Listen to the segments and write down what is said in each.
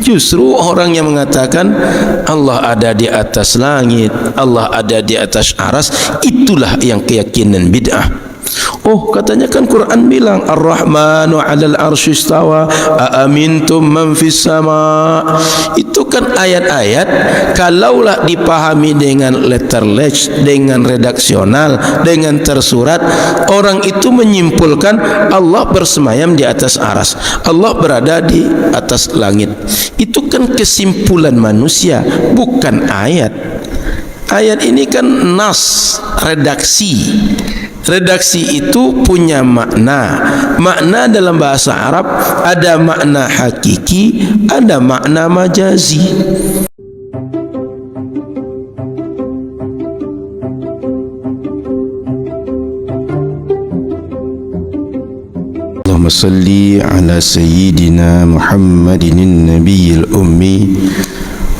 Justru orang yang mengatakan Allah ada di atas langit, Allah ada di atas aras, itulah yang keyakinan bid'ah. Oh, katanya kan Quran bilang Ar-Rahmanu 'alal 'arsy istawa, aamintum man fis sama. Itu kan ayat-ayat kalaulah dipahami dengan letterless, dengan redaksional, dengan tersurat, orang itu menyimpulkan Allah bersemayam di atas aras, Allah berada di atas langit. Itu kan kesimpulan manusia, bukan ayat. Ayat ini kan nas, redaksi. Redaksi itu punya makna. Makna dalam bahasa Arab ada makna hakiki, ada makna majazi. Allahumma salli ala sayyidina Muhammadin nabiyil ummi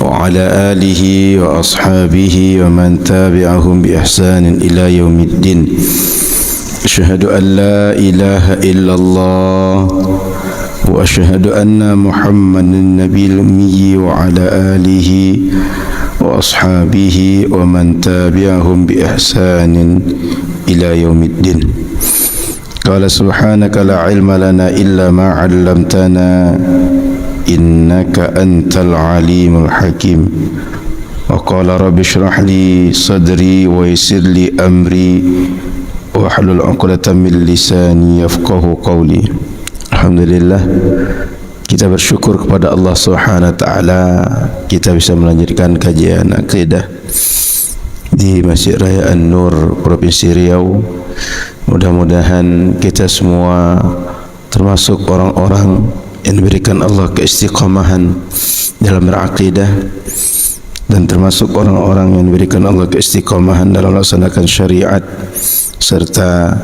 wa ala alihi wa ashabihi wa man tabi'ahum bi ihsanin ila yaumiddin. Asyhadu an la ilaha illallah wa asyhadu anna Muhammadan nabiyul ummi wa ala alihi wa ashabihi wa man tabi'ahum bi ihsanin ila yaumiddin. Qala subhanaka la ilma lana illa ma 'allamtana innaka antal alimul hakim. Wa qala rabbi shrah li sadri wa yassir li amri wa hlul 'uqdatam min lisani yafqahu qawli. Alhamdulillah, kita bersyukur kepada Allah Subhanahu wa taala kita bisa melanjutkan kajian akidah di Masjid Raya An-Nur Provinsi Riau. Mudah-mudahan kita semua termasuk orang-orang yang diberikan Allah keistiqamahan dalam berakidah, dan termasuk orang-orang yang diberikan Allah keistiqamahan dalam melaksanakan syariat, serta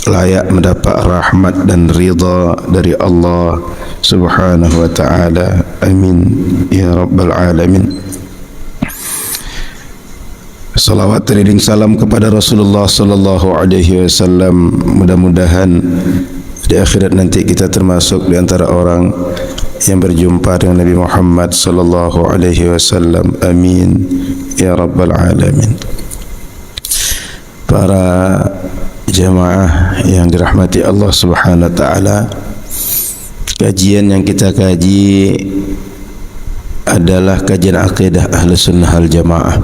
layak mendapat rahmat dan ridha dari Allah Subhanahu wa taala. Amin ya rabbal alamin. Salawat dan salam kepada Rasulullah sallallahu alaihi wasallam. Mudah-mudahan di akhirat nanti kita termasuk di antara orang yang berjumpa dengan Nabi Muhammad sallallahu alaihi wasallam. Amin ya rabbal alamin. Para jemaah yang dirahmati Allah Subhanahu wa taala, kajian yang kita kaji adalah kajian akidah Ahlus Sunnah wal Jamaah.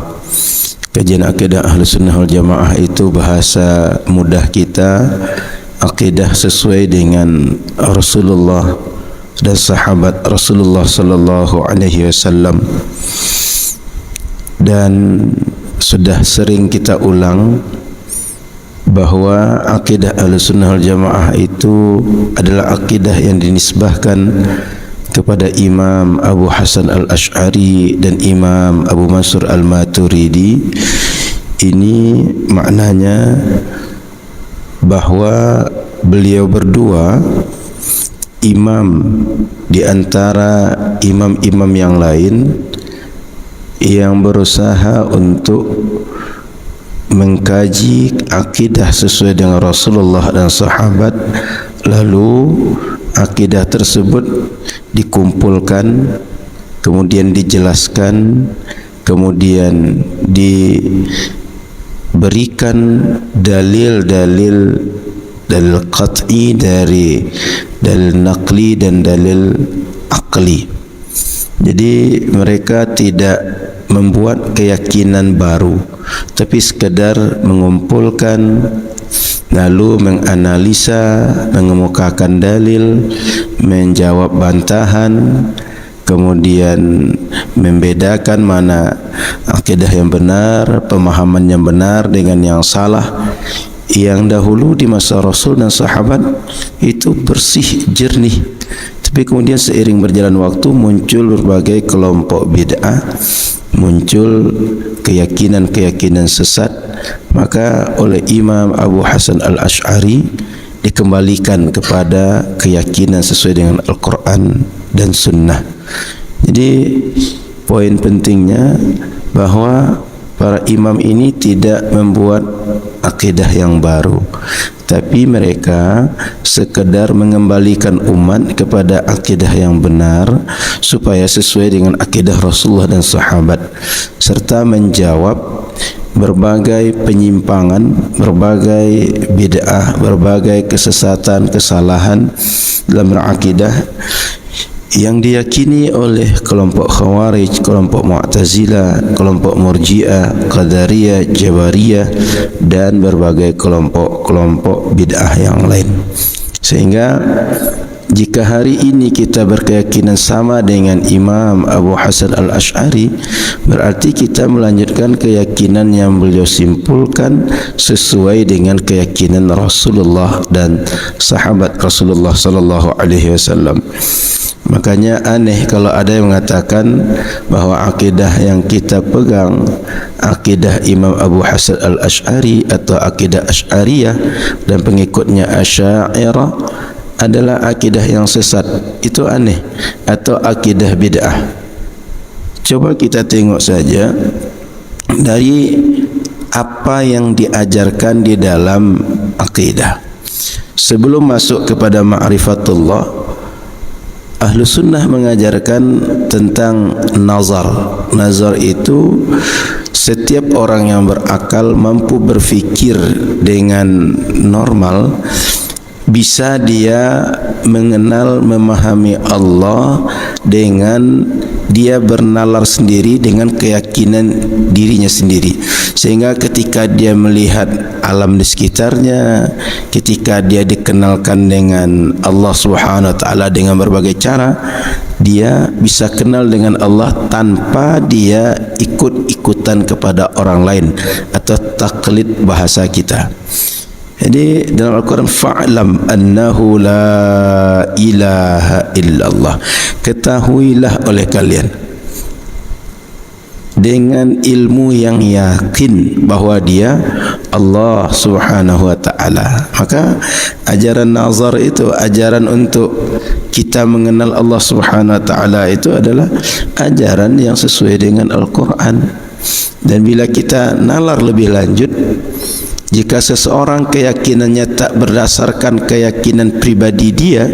Kajian akidah Ahlus Sunnah wal Jamaah itu bahasa mudah kita, akidah sesuai dengan Rasulullah dan sahabat Rasulullah sallallahu alaihi wasallam. Dan sudah sering kita ulang bahwa akidah Ahlussunnah wal Jamaah itu adalah akidah yang dinisbahkan kepada Imam Abu Hasan Al-Asy'ari dan Imam Abu Mansur Al-Maturidi. Ini maknanya bahwa beliau berdua imam di antara imam-imam yang lain yang berusaha untuk mengkaji akidah sesuai dengan Rasulullah dan sahabat, lalu akidah tersebut dikumpulkan, kemudian dijelaskan, kemudian diberikan dalil-dalil qat'i dari dalil naqli dan dalil akli. Jadi mereka tidak membuat keyakinan baru, tapi sekadar mengumpulkan, lalu menganalisa, mengemukakan dalil, menjawab bantahan, kemudian membedakan mana akidah yang benar, pemahaman yang benar dengan yang salah. Yang dahulu di masa Rasul dan sahabat itu bersih, jernih, tapi kemudian seiring berjalan waktu muncul berbagai kelompok bid'ah, muncul keyakinan-keyakinan sesat. Maka oleh Imam Abu Hasan Al-Asy'ari dikembalikan kepada keyakinan sesuai dengan Al-Quran dan Sunnah. Jadi poin pentingnya bahwa para imam ini tidak membuat akidah yang baru, tapi mereka sekedar mengembalikan umat kepada akidah yang benar supaya sesuai dengan akidah Rasulullah dan sahabat, serta menjawab berbagai penyimpangan, berbagai bid'ah, berbagai kesesatan, kesalahan dalam berakidah yang diyakini oleh kelompok Khawarij, kelompok Mu'tazilah, kelompok Murji'ah, Qadariyah, Jabariyah dan berbagai kelompok-kelompok bid'ah yang lain. Sehingga jika hari ini kita berkeyakinan sama dengan Imam Abu Hasan al-Ash'ari, berarti kita melanjutkan keyakinan yang beliau simpulkan sesuai dengan keyakinan Rasulullah dan sahabat Rasulullah sallallahu alaihi wasallam. Makanya aneh kalau ada yang mengatakan bahawa akidah yang kita pegang, akidah Imam Abu Hasan al-Ash'ari atau akidah Ash'ariyah dan pengikutnya Asy'ariyah adalah akidah yang sesat. Itu aneh, atau akidah bid'ah. Coba kita tengok saja dari apa yang diajarkan di dalam akidah. Sebelum masuk kepada ma'rifatullah, Ahlu Sunnah mengajarkan tentang nazar. Nazar itu setiap orang yang berakal mampu berfikir dengan normal, bisa dia mengenal, memahami Allah dengan dia bernalar sendiri dengan keyakinan dirinya sendiri. Sehingga ketika dia melihat alam di sekitarnya, ketika dia dikenalkan dengan Allah Subhanahu wa taala dengan berbagai cara, dia bisa kenal dengan Allah tanpa dia ikut-ikutan kepada orang lain atau taklid bahasa kita. Jadi dalam Al-Quran, fa'lam annahu la ilaha illallah, ketahuilah oleh kalian dengan ilmu yang yakin bahawa dia Allah Subhanahu wa ta'ala. Maka ajaran nazar itu, ajaran untuk kita mengenal Allah Subhanahu wa ta'ala, itu adalah ajaran yang sesuai dengan Al-Quran. Dan bila kita nalar lebih lanjut, jika seseorang keyakinannya tak berdasarkan keyakinan pribadi dia,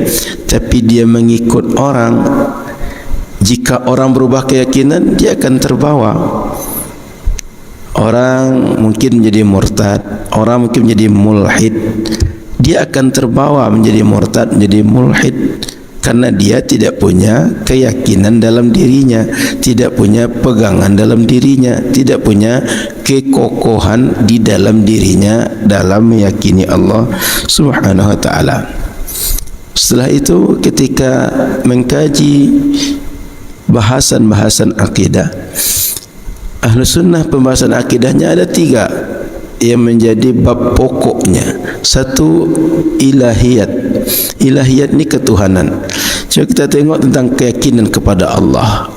tapi dia mengikut orang, jika orang berubah keyakinan, dia akan terbawa. Orang mungkin menjadi murtad, orang mungkin menjadi mulhid, dia akan terbawa menjadi murtad, menjadi mulhid, karena dia tidak punya keyakinan dalam dirinya, tidak punya pegangan dalam dirinya, tidak punya kekokohan di dalam dirinya dalam meyakini Allah Subhanahu wa taala. Setelah itu, ketika mengkaji bahasan-bahasan akidah, Ahlu Sunnah pembahasan akidahnya ada 3 yang menjadi bab pokoknya. Satu, ilahiyat. Ilahiyat ni ketuhanan. Coba kita tengok tentang keyakinan kepada Allah.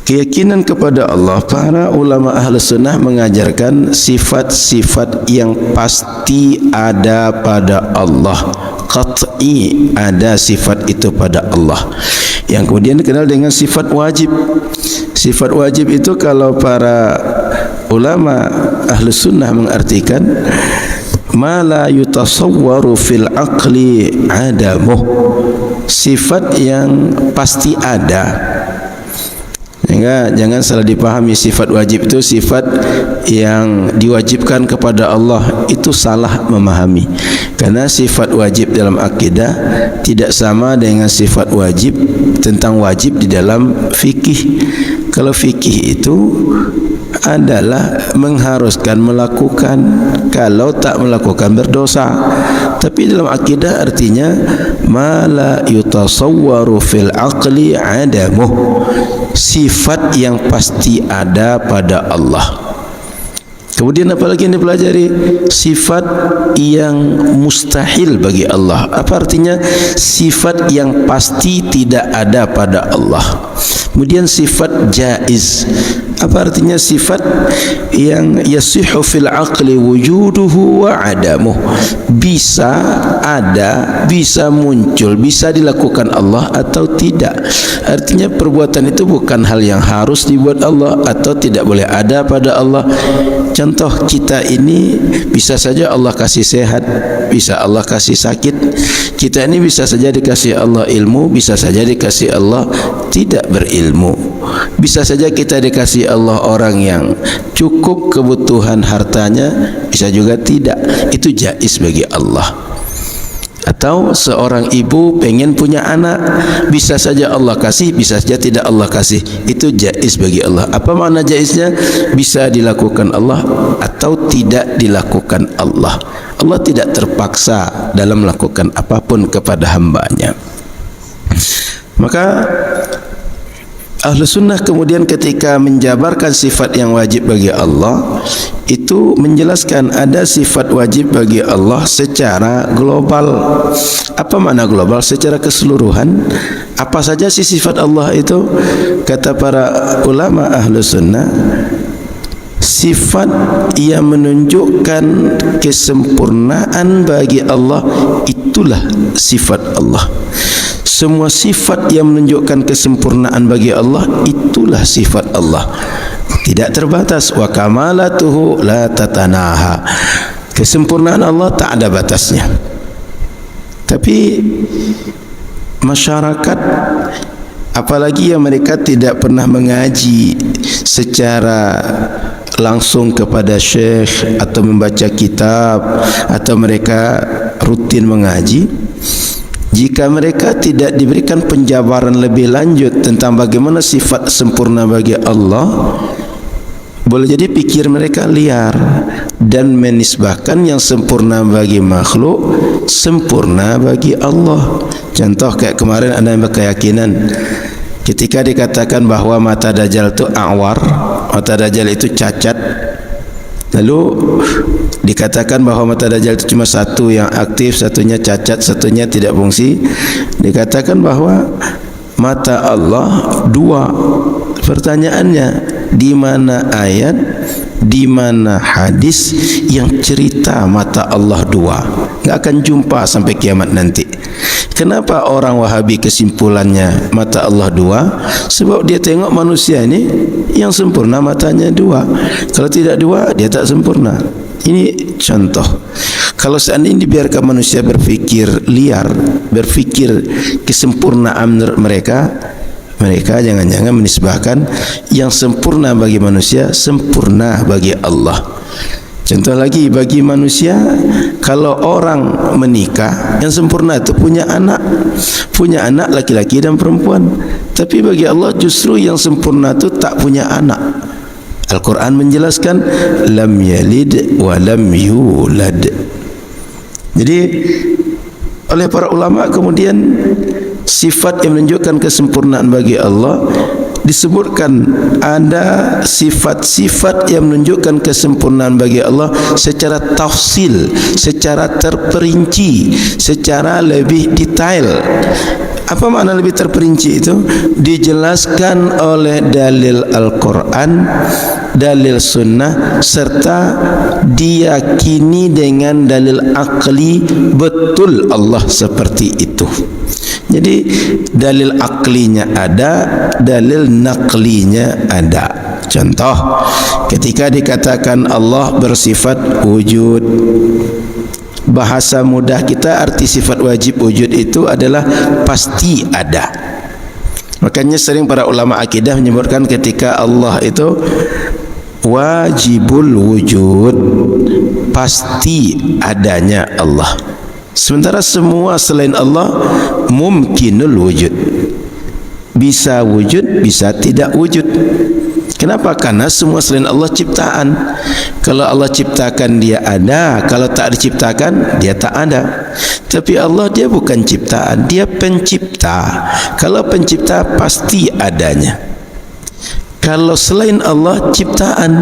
Keyakinan kepada Allah, para ulama Ahlu Sunnah mengajarkan sifat-sifat yang pasti ada pada Allah, qat'i ada sifat itu pada Allah, yang kemudian dikenal dengan sifat wajib. Sifat wajib itu kalau para ulama Ahlu Sunnah mengartikan ma la yutasawwaru fil aqli adamuh, sifat yang pasti ada. Sehingga jangan salah dipahami, sifat wajib itu sifat yang diwajibkan kepada Allah, itu salah memahami. Karena sifat wajib dalam akidah tidak sama dengan sifat wajib tentang wajib di dalam fikih. Kalau fikih itu adalah mengharuskan melakukan, kalau tak melakukan berdosa. Tapi dalam akidah artinya ma la yutasawwaru fil aqli adamuh, sifat yang pasti ada pada Allah. Kemudian apa lagi yang dipelajari? Sifat yang mustahil bagi Allah. Apa artinya? Sifat yang pasti tidak ada pada Allah. Kemudian sifat jaiz, Apa artinya sifat yang yasihu fil aqli wujuduhu wa adamuh? Bisa ada, bisa muncul, bisa dilakukan Allah atau tidak. Artinya perbuatan itu bukan hal yang harus dibuat Allah atau tidak boleh ada pada Allah. Contoh, kita ini bisa saja Allah kasih sehat, bisa Allah kasih sakit. Kita ini bisa saja dikasih Allah ilmu, bisa saja dikasih Allah tidak berilmu. Bisa saja kita dikasih Allah orang yang cukup kebutuhan hartanya, bisa juga tidak. Itu jaiz bagi Allah. Atau seorang ibu pengen punya anak, bisa saja Allah kasih, bisa saja tidak Allah kasih. Itu jaiz bagi Allah. Apa makna jaiznya? Bisa dilakukan Allah atau tidak dilakukan Allah. Allah tidak terpaksa dalam melakukan apapun kepada hambanya. Maka Ahlu Sunnah kemudian ketika menjabarkan sifat yang wajib bagi Allah, itu menjelaskan ada sifat wajib bagi Allah secara global. Apa makna global? Secara keseluruhan. Apa saja sih sifat Allah itu? Kata para ulama Ahlu Sunnah, sifat yang menunjukkan kesempurnaan bagi Allah, itulah sifat Allah. Semua sifat yang menunjukkan kesempurnaan bagi Allah, itulah sifat Allah. Tidak terbatas. Wa kamalatuhu la tatanaha. Kesempurnaan Allah tak ada batasnya. Tapi masyarakat, apalagi yang mereka tidak pernah mengaji secara langsung kepada syekh atau membaca kitab, atau mereka rutin mengaji, jika mereka tidak diberikan penjabaran lebih lanjut tentang bagaimana sifat sempurna bagi Allah, boleh jadi pikir mereka liar dan menisbahkan yang sempurna bagi makhluk sempurna bagi Allah. Contoh kayak kemarin ada yang berkeyakinan ketika dikatakan bahawa mata Dajjal itu a'war, mata Dajjal itu cacat, lalu dikatakan bahawa mata Dajjal itu cuma satu yang aktif, satunya cacat, satunya tidak fungsi. Dikatakan bahawa mata Allah dua. Pertanyaannya, di mana ayat, di mana hadis yang cerita mata Allah dua? Enggak akan jumpa sampai kiamat nanti. Kenapa orang Wahabi kesimpulannya mata Allah dua? Sebab dia tengok manusia ini yang sempurna matanya dua. Kalau tidak dua, dia tak sempurna. Ini contoh. Kalau seandainya dibiarkan manusia berfikir liar, berfikir kesempurnaan mereka, mereka jangan-jangan menisbahkan yang sempurna bagi manusia sempurna bagi Allah. Contoh lagi, bagi manusia, kalau orang menikah, yang sempurna itu punya anak laki-laki dan perempuan. Tapi bagi Allah justru yang sempurna itu tak punya anak. Al-Quran menjelaskan lam yalid wa lam yulad. Jadi oleh para ulama kemudian sifat yang menunjukkan kesempurnaan bagi Allah disebutkan ada sifat-sifat yang menunjukkan kesempurnaan bagi Allah secara tafsil, secara terperinci, secara lebih detail. Apa makna lebih terperinci itu? Dijelaskan oleh dalil Al-Quran, dalil sunnah, serta diyakini dengan dalil akli betul Allah seperti itu. Jadi dalil aklinya ada, dalil naklinya ada. Contoh, ketika dikatakan Allah bersifat wujud, bahasa mudah kita arti sifat wajib wujud itu adalah pasti ada. Makanya sering para ulama akidah menyebutkan ketika Allah itu wajibul wujud, pasti adanya Allah. Sementara semua selain Allah mumkinul wujud, bisa wujud, bisa tidak wujud. Kenapa? Karena semua selain Allah ciptaan. Kalau Allah ciptakan dia ada, kalau tak diciptakan dia tak ada. Tapi Allah dia bukan ciptaan, dia pencipta. Kalau pencipta pasti adanya. Kalau selain Allah ciptaan,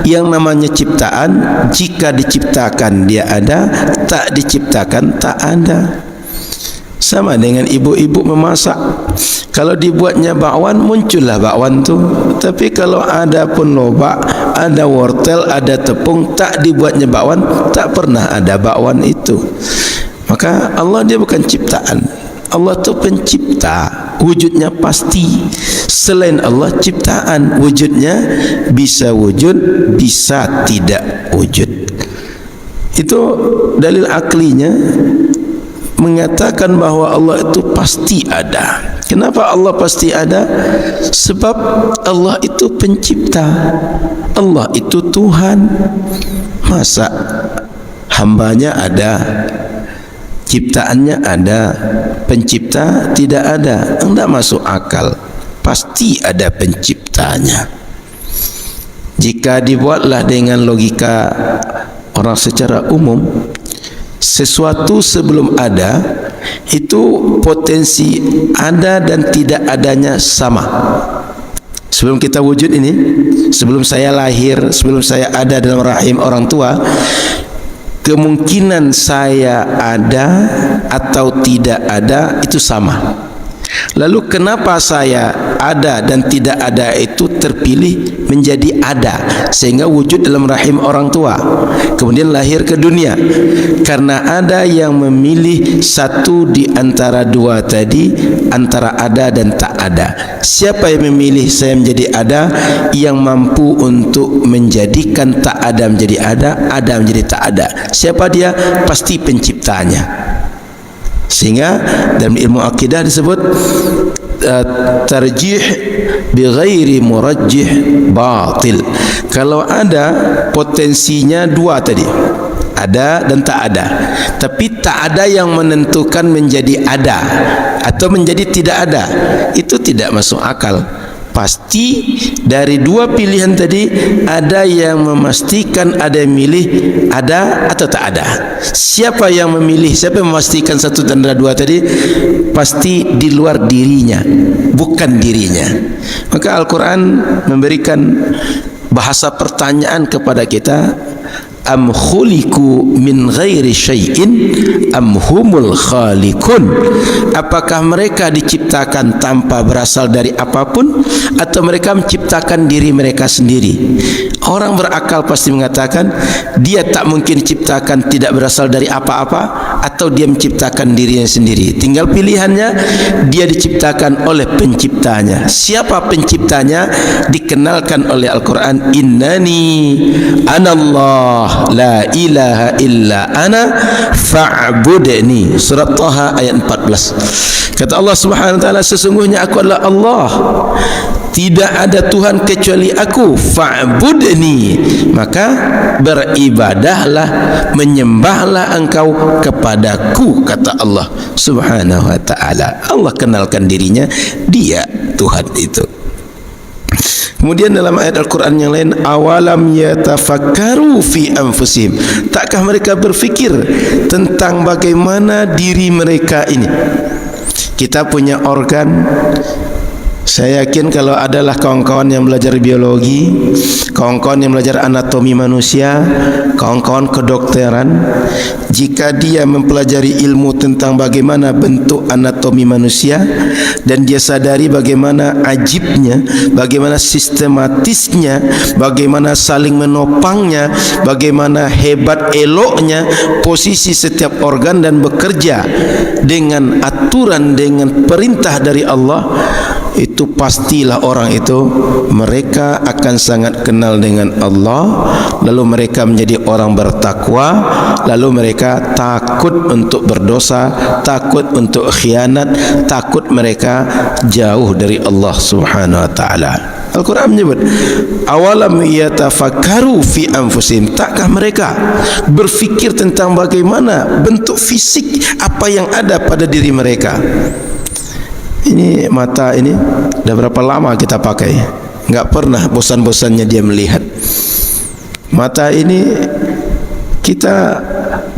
yang namanya ciptaan jika diciptakan dia ada, tak diciptakan tak ada. Sama dengan ibu-ibu memasak. Kalau dibuatnya bakwan, muncullah bakwan tu. Tapi kalau ada pun lobak, ada wortel, ada tepung, tak dibuatnya bakwan, tak pernah ada bakwan itu. Maka Allah dia bukan ciptaan. Allah tu pencipta, wujudnya pasti. Selain Allah ciptaan, wujudnya bisa wujud, bisa tidak wujud. Itu dalil aklinya mengatakan bahawa Allah itu pasti ada. Kenapa Allah pasti ada? Sebab Allah itu pencipta, Allah itu Tuhan. Masa hambanya ada, ciptaannya ada, pencipta tidak ada? Tidak masuk akal. Pasti ada penciptanya. Jika dibuatlah dengan logika orang secara umum, sesuatu sebelum ada itu potensi ada dan tidak adanya sama. Sebelum kita wujud ini, sebelum saya lahir, sebelum saya ada dalam rahim orang tua, kemungkinan saya ada atau tidak ada itu sama. Lalu kenapa saya ada dan tidak ada itu terpilih menjadi ada sehingga wujud dalam rahim orang tua, kemudian lahir ke dunia? Karena ada yang memilih satu di antara dua tadi, antara ada dan tak ada. Siapa yang memilih saya menjadi ada? Yang mampu untuk menjadikan tak ada menjadi ada menjadi tak ada. Siapa dia? Pasti penciptanya. Sehingga dalam ilmu akidah disebut tarjih bi ghairi murajjih batil. Kalau ada potensinya dua tadi, ada dan tak ada, tapi tak ada yang menentukan menjadi ada atau menjadi tidak ada, itu tidak masuk akal. Pasti dari dua pilihan tadi ada yang memastikan, ada yang milih ada atau tak ada. Siapa yang memilih, siapa yang memastikan satu dan dua tadi? Pasti di luar dirinya, bukan dirinya. Maka Al-Quran memberikan bahasa pertanyaan kepada kita, am khuliqu min ghairi syai'in am humul khaliqun. Apakah mereka diciptakan tanpa berasal dari apapun atau mereka menciptakan diri mereka sendiri? Orang berakal pasti mengatakan dia tak mungkin diciptakan tidak berasal dari apa-apa, atau dia menciptakan dirinya sendiri. Tinggal pilihannya, dia diciptakan oleh penciptanya. Siapa penciptanya? Dikenalkan oleh Al-Quran, innani anallah la ilaha illa ana fa'budni. Surat Taha ayat 14. Kata Allah Subhanahu wa taala, sesungguhnya aku adalah Allah, tidak ada Tuhan kecuali aku, fa'budni, maka beribadahlah, menyembahlah engkau kepadaku, kata Allah Subhanahu wa taala. Allah kenalkan dirinya, dia Tuhan itu. Kemudian dalam ayat Al-Quran yang lain, awalam yatafakkaru fi anfusihim, takkah mereka berfikir tentang bagaimana diri mereka ini? Kita punya organ. Saya yakin kalau adalah kawan-kawan yang belajar biologi, kawan-kawan yang belajar anatomi manusia, kawan-kawan kedokteran, jika dia mempelajari ilmu tentang bagaimana bentuk anatomi manusia dan dia sadari bagaimana ajibnya, bagaimana sistematisnya, bagaimana saling menopangnya, bagaimana hebat eloknya posisi setiap organ dan bekerja dengan aturan, dengan perintah dari Allah, itu pastilah orang itu mereka akan sangat kenal dengan Allah, lalu mereka menjadi orang bertakwa, lalu mereka takut untuk berdosa, takut untuk khianat, takut mereka jauh dari Allah Subhanahu wa taala. Al-Quran menyebut awalam yatafakkaru fi anfusihim, takkah mereka berfikir tentang bagaimana bentuk fisik apa yang ada pada diri mereka. Ini mata ini dah berapa lama kita pakai, enggak pernah bosan-bosannya dia melihat. Mata ini kita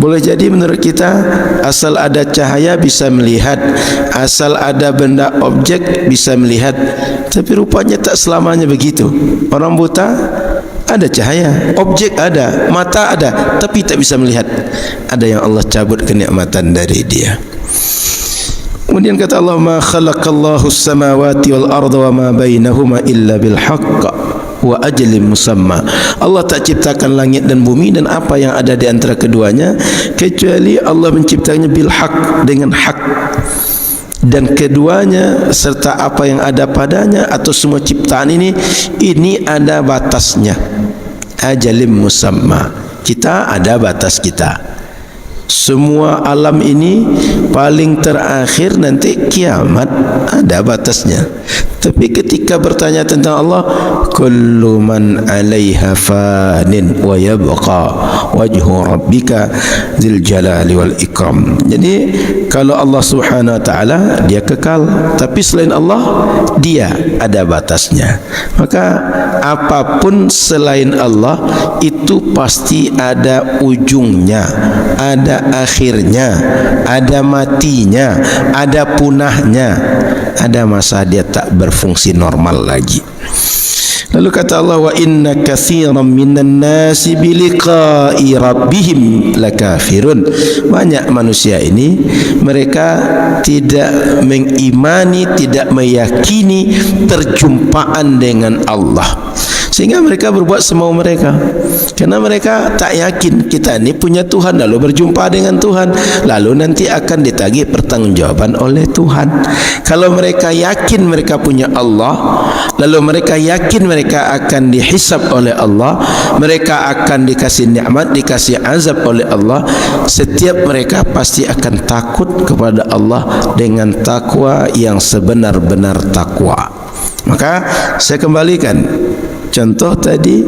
boleh jadi menurut kita asal ada cahaya bisa melihat, asal ada benda objek bisa melihat, tapi rupanya tak selamanya begitu. Orang buta ada cahaya, objek ada, mata ada, tapi tak bisa melihat. Ada yang Allah cabut kenikmatan dari dia. Kemudian kata Allah, ma khalaqallahu as-samawati wal arda wa ma bainahuma illa bil haqq wa ajalin musamma. Allah tak ciptakan langit dan bumi dan apa yang ada di antara keduanya kecuali Allah menciptanya bil haq, dengan hak, dan keduanya serta apa yang ada padanya atau semua ciptaan ini ada batasnya. Ajalin musamma, kita ada batas kita. Semua alam ini paling terakhir nanti kiamat, ada batasnya. Tapi ketika bertanya tentang Allah, kullu man 'alaiha fanin wa yabqa wajhu rabbika dzil jalali wal ikram. Jadi kalau Allah Subhanahu wa taala dia kekal, tapi selain Allah dia ada batasnya. Maka apapun selain Allah itu pasti ada ujungnya, ada akhirnya, ada matinya, ada punahnya, ada masa dia tak berfungsi normal lagi. Lalu kata Allah, wa inna katsiran minan nasi biliqa'i rabbihim lakafirun. Banyak manusia ini mereka tidak mengimani, tidak meyakini perjumpaan dengan Allah, sehingga mereka berbuat semau mereka. Karena mereka tak yakin kita ini punya Tuhan, lalu berjumpa dengan Tuhan, lalu nanti akan ditagih pertanggungjawaban oleh Tuhan. Kalau mereka yakin mereka punya Allah, lalu mereka yakin mereka akan dihisab oleh Allah, mereka akan dikasih nikmat, dikasih azab oleh Allah, setiap mereka pasti akan takut kepada Allah dengan takwa yang sebenar-benar takwa. Maka saya kembalikan contoh tadi,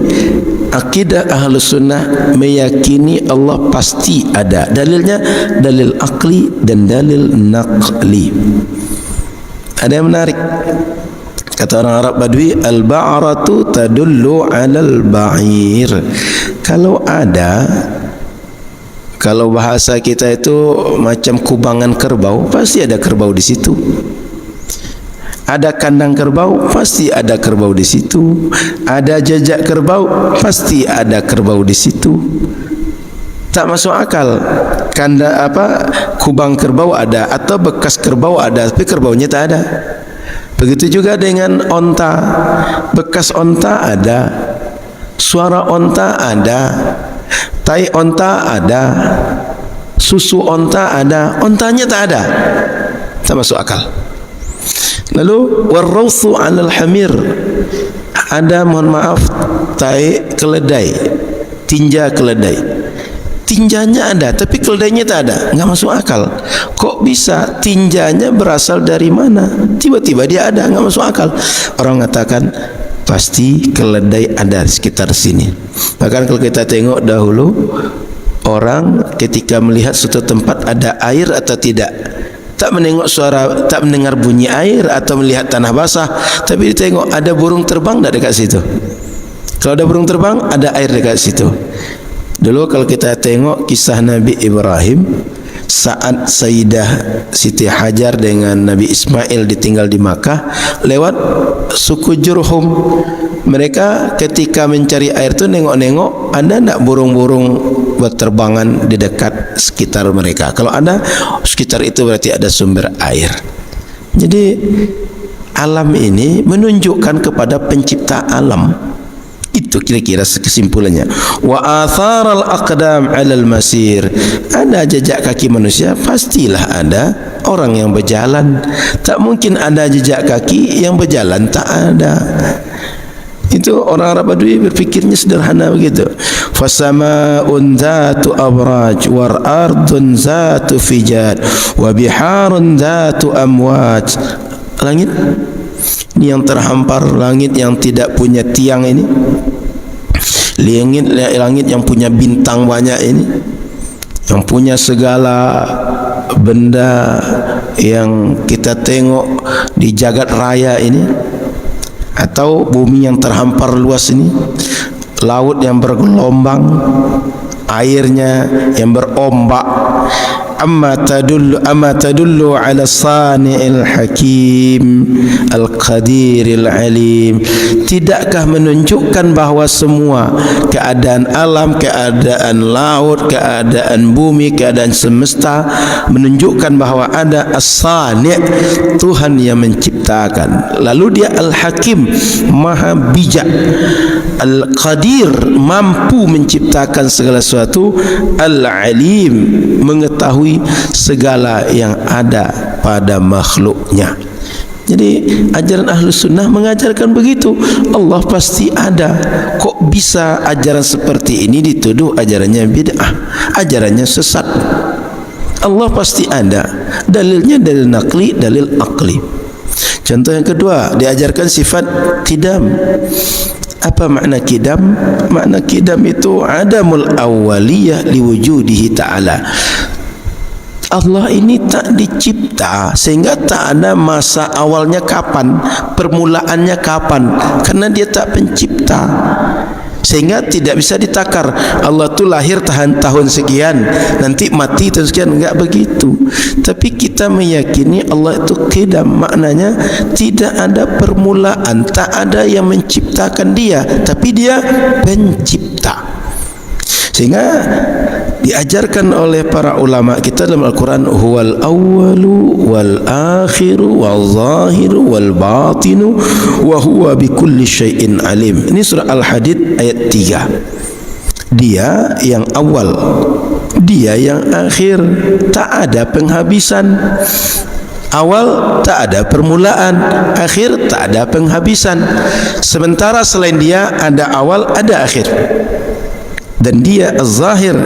akidah Ahlus Sunnah meyakini Allah pasti ada. Dalilnya dalil akli dan dalil naqli. Ada yang menarik. Kata orang Arab Badui, al-ba'ratu tadullu 'alal ba'ir. Kalau bahasa kita itu macam kubangan kerbau, pasti ada kerbau di situ. Ada kandang kerbau, pasti ada kerbau di situ. Ada jejak kerbau, pasti ada kerbau di situ. Tak masuk akal. Kubang kerbau ada atau bekas kerbau ada, tapi kerbaunya tak ada. Begitu juga dengan onta. Bekas onta ada, suara onta ada, tai onta ada, susu onta ada, ontanya tak ada. Tak masuk akal. Lalu warrawthu 'alal hamir. Ada, mohon maaf, tai keledai, tinja keledai. Tinjanya ada, tapi keledainya tak ada. Enggak masuk akal. Kok bisa tinjanya berasal dari mana? Tiba-tiba dia ada, enggak masuk akal. Orang mengatakan pasti keledai ada di sekitar sini. Bahkan kalau kita tengok dahulu, orang ketika melihat suatu tempat ada air atau tidak, tak menengok suara, tak mendengar bunyi air atau melihat tanah basah, tapi ditengok ada burung terbang tak dekat situ. Kalau ada burung terbang, ada air dekat situ. Dulu kalau kita tengok kisah Nabi Ibrahim saat Sayyidah Siti Hajar dengan Nabi Ismail ditinggal di Makkah lewat suku Jurhum. Mereka ketika mencari air tu nengok-nengok ada tak burung-burung berterbangan di dekat sekitar mereka. Kalau ada, sekitar itu berarti ada sumber air. Jadi alam ini menunjukkan kepada pencipta alam. Itu kira-kira kesimpulannya. Wa atharal aqdam 'alal masir. Ada jejak kaki manusia, pastilah ada orang yang berjalan. Tak mungkin ada jejak kaki yang berjalan tak ada. Itu orang Arab Badui berfikirnya sederhana begitu. Fasama'un dzatu abraj war ardun dzatu fijad wa biharun dzatu amwaj. Langit ini yang terhampar, langit yang tidak punya tiang ini, langit yang punya bintang banyak ini, yang punya segala benda yang kita tengok di jagat raya ini, atau bumi yang terhampar luas ini, laut yang bergelombang, airnya yang berombak, amma tadullu ala sani'il hakim al-qadiril alim. Tidakkah menunjukkan bahawa semua keadaan alam, keadaan laut, keadaan bumi, keadaan semesta menunjukkan bahawa ada as-sani', Tuhan yang menciptakan. Lalu dia al-hakim, maha bijak, al-qadir, mampu menciptakan segala sesuatu, al-alim, mengetahui segala yang ada pada makhluknya. Jadi ajaran Ahlus Sunnah mengajarkan begitu. Allah pasti ada. Kok bisa ajaran seperti ini dituduh ajarannya bid'ah, ajarannya sesat? Allah pasti ada. Dalilnya dalil naqli, dalil aqli. Contoh yang kedua, diajarkan sifat qidam. Apa makna qidam? Makna qidam itu adamul awwaliyah liwujudihi ta'ala. Allah ini tak dicipta sehingga tak ada masa awalnya kapan, permulaannya kapan, karena dia tak pencipta, sehingga tidak bisa ditakar. Allah tu lahir tahun sekian, nanti mati tahun sekian, enggak begitu. Tapi kita meyakini Allah itu qidam, maknanya tidak ada permulaan, tak ada yang menciptakan dia, tapi dia pencipta. Sehingga diajarkan oleh para ulama kita dalam Al-Quran, huwal awwalu wal akhiru wal zahiru wal batinu wa huwa bikulli syai'in alim. Ini surah Al-Hadid ayat 3. Dia yang awal, dia yang akhir, tak ada penghabisan. Awal tak ada permulaan, akhir tak ada penghabisan. Sementara selain dia ada awal, ada akhir. Dan dia az-zahir,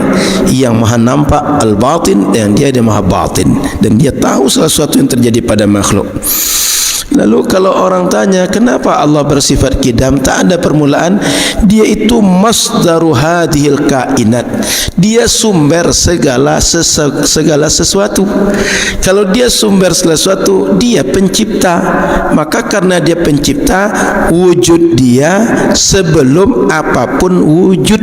yang maha nampak, al-batin, yang dia maha batin, dan dia tahu sesuatu yang terjadi pada makhluk. Lalu kalau orang tanya kenapa Allah bersifat qidam, tak ada permulaan, dia itu masdaru hadhil kainat, dia sumber segala sesuatu. Kalau dia sumber segala sesuatu, dia pencipta. Maka karena dia pencipta, wujud dia sebelum apapun wujud.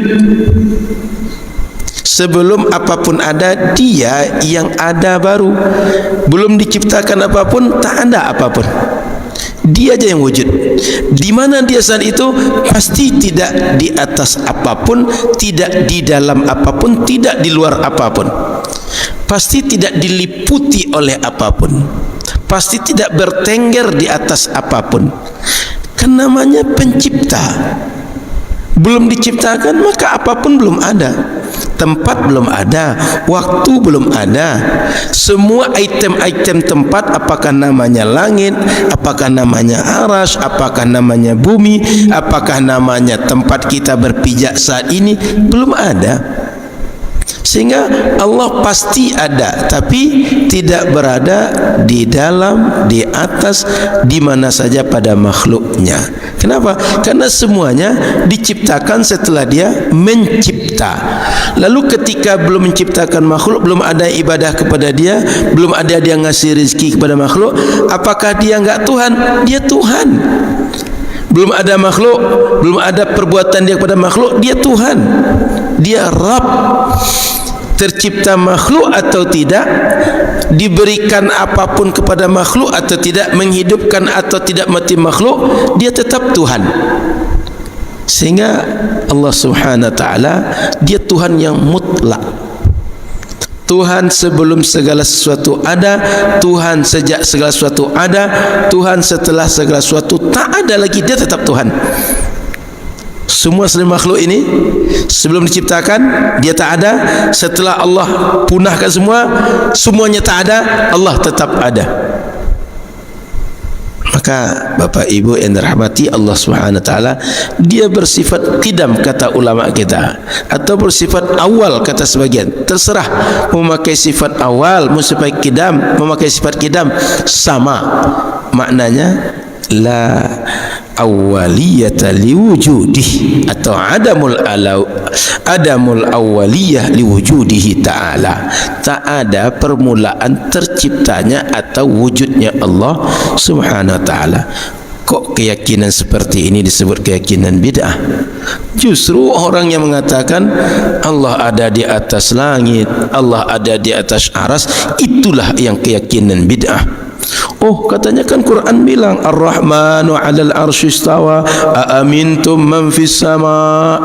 Sebelum apapun ada, dia yang ada baru. Belum diciptakan apapun, tak ada apapun. Dia aja yang wujud. Di mana dia saat itu? Pasti tidak di atas apapun, tidak di dalam apapun, tidak di luar apapun. Pasti tidak diliputi oleh apapun. Pasti tidak bertengger di atas apapun. Kan namanya pencipta. Belum diciptakan, maka apapun belum ada. Tempat belum ada, waktu belum ada. Semua item-item tempat, apakah namanya langit, apakah namanya arasy, apakah namanya bumi, apakah namanya tempat kita berpijak saat ini, belum ada. Sehingga Allah pasti ada, tapi tidak berada di dalam, di atas, di mana saja pada makhluknya. Kenapa? Karena semuanya diciptakan setelah dia mencipta. Lalu ketika belum menciptakan makhluk, belum ada ibadah kepada dia, belum ada dia ngasih rezeki kepada makhluk, apakah dia enggak Tuhan? Dia Tuhan. Belum ada makhluk, belum ada perbuatan dia kepada makhluk, dia Tuhan, dia Rabb. Tercipta makhluk atau tidak, diberikan apapun kepada makhluk atau tidak, menghidupkan atau tidak mati makhluk, dia tetap Tuhan. Sehingga Allah Subhanahu wa taala, dia Tuhan yang mutlak. Tuhan sebelum segala sesuatu ada, Tuhan sejak segala sesuatu ada, Tuhan setelah segala sesuatu tak ada lagi, dia tetap Tuhan. Semua selain makhluk ini sebelum diciptakan dia tak ada, setelah Allah punahkan semuanya tak ada, Allah tetap ada. Maka Bapak Ibu yang dirahmati Allah Subhanahu wa taala, dia bersifat qidam kata ulama kita, atau bersifat awal kata sebagian. Terserah memakai sifat awal, memakai sifat qidam, sama maknanya. La awwaliyata liwujudih, atau adamul awwaliyah liwujudihi ta'ala. Tak ada permulaan terciptanya atau wujudnya Allah Subhanahu wa ta'ala. kok keyakinan seperti ini disebut keyakinan bid'ah? Justru orang yang mengatakan Allah ada di atas langit, Allah ada di atas aras, itulah yang keyakinan bid'ah. Oh, katanya kan Quran bilang Ar-Rahmanu 'alal 'arsy istawa, aamintum man fis sama.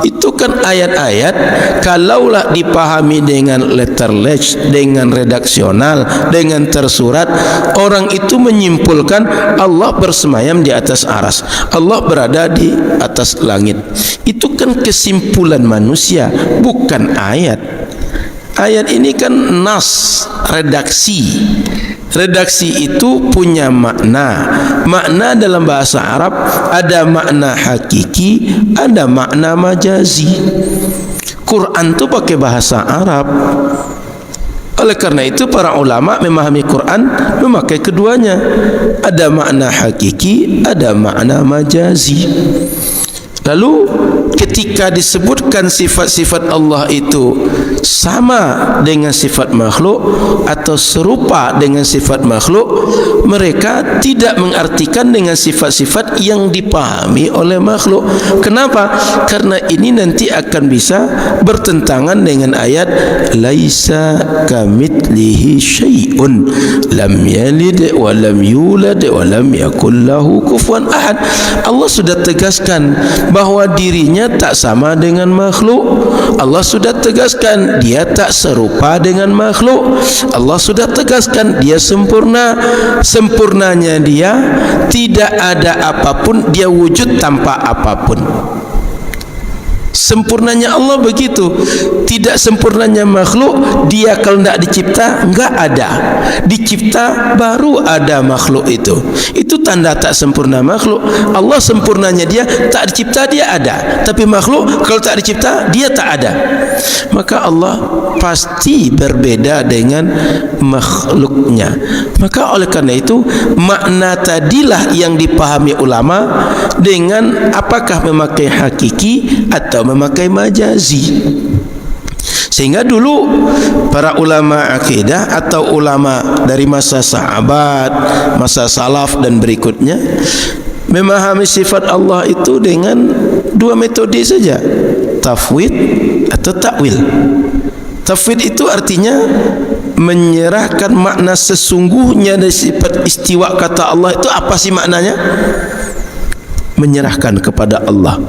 Itu kan ayat-ayat kalaulah dipahami dengan letterless, dengan redaksional, dengan tersurat, orang itu menyimpulkan Allah bersemayam di atas aras, Allah berada di atas langit. Itu kan kesimpulan manusia, bukan ayat. Ayat ini kan nas, redaksi. Redaksi itu punya makna. Makna dalam bahasa Arab ada makna hakiki, ada makna majazi. Quran itu pakai bahasa Arab. Oleh karena itu para ulama memahami Quran memakai keduanya. Ada makna hakiki, ada makna majazi. Lalu ketika disebutkan sifat-sifat Allah itu sama dengan sifat makhluk atau serupa dengan sifat makhluk, mereka tidak mengartikan dengan sifat-sifat yang dipahami oleh makhluk. Kenapa? Karena ini nanti akan bisa bertentangan dengan ayat laisa kamitslihi syai'un lam yalid wa lam yulad wa lam yakul lahu kufuwan ahad. Allah sudah tegaskan bahwa dirinya tak sama dengan makhluk. Allah sudah tegaskan dia tak serupa dengan makhluk. Allah sudah tegaskan dia sempurna. Sempurnanya dia tidak ada apapun, dia wujud tanpa apapun. Sempurnanya Allah begitu. Tidak sempurnanya makhluk, dia kalau tidak dicipta enggak ada, dicipta baru ada makhluk itu. Itu tanda tak sempurna makhluk. Allah sempurnanya dia tak dicipta dia ada, tapi makhluk kalau tak dicipta dia tak ada. Maka Allah pasti berbeda dengan makhluknya. Maka oleh karena itu makna tadilah yang dipahami ulama dengan apakah memakai hakiki atau memakai majazi. Sehingga dulu para ulama akidah atau ulama dari masa sahabat, masa salaf dan berikutnya memahami sifat Allah itu dengan dua metode saja, tafwid atau takwil. Tafwid itu artinya menyerahkan makna sesungguhnya dari sifat istiwa kata Allah itu apa sih maknanya? Menyerahkan kepada Allah.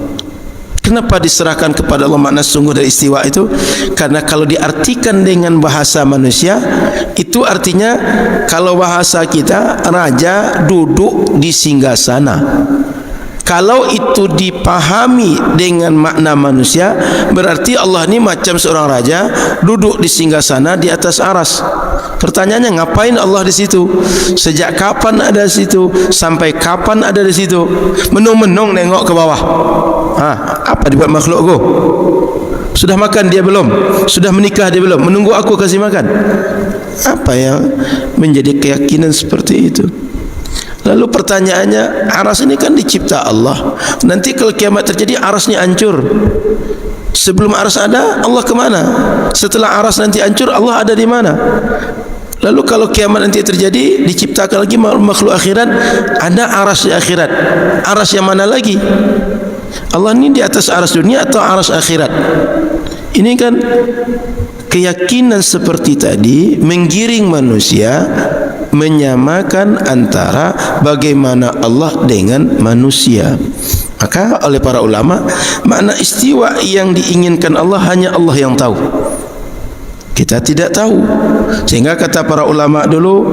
Kenapa diserahkan kepada Allah makna sungguh dari istiwa itu? Karena kalau diartikan dengan bahasa manusia, itu artinya kalau bahasa kita raja duduk di singgasana. Kalau itu dipahami dengan makna manusia, berarti Allah ini macam seorang raja duduk di singgasana di atas aras. Pertanyaannya, ngapain Allah di situ? Sejak kapan ada di situ? Sampai kapan ada di situ? Menung-menung nengok ke bawah. Apa dibuat makhluk aku? Sudah makan dia belum? Sudah menikah dia belum? Menunggu aku kasih makan? Apa yang menjadi keyakinan seperti itu? Lalu pertanyaannya, aras ini kan dicipta Allah. Nanti kalau kiamat terjadi arasnya hancur. Sebelum aras ada, Allah kemana? Setelah aras nanti hancur, Allah ada di mana? Lalu kalau kiamat nanti terjadi, diciptakan lagi makhluk akhirat, ada aras di akhirat. Aras yang mana lagi? Allah ini di atas aras dunia atau aras akhirat? Ini kan keyakinan seperti tadi menggiring manusia menyamakan antara bagaimana Allah dengan manusia. Maka oleh para ulama, makna istiwa yang diinginkan Allah hanya Allah yang tahu. Kita tidak tahu. Sehingga kata para ulama dulu,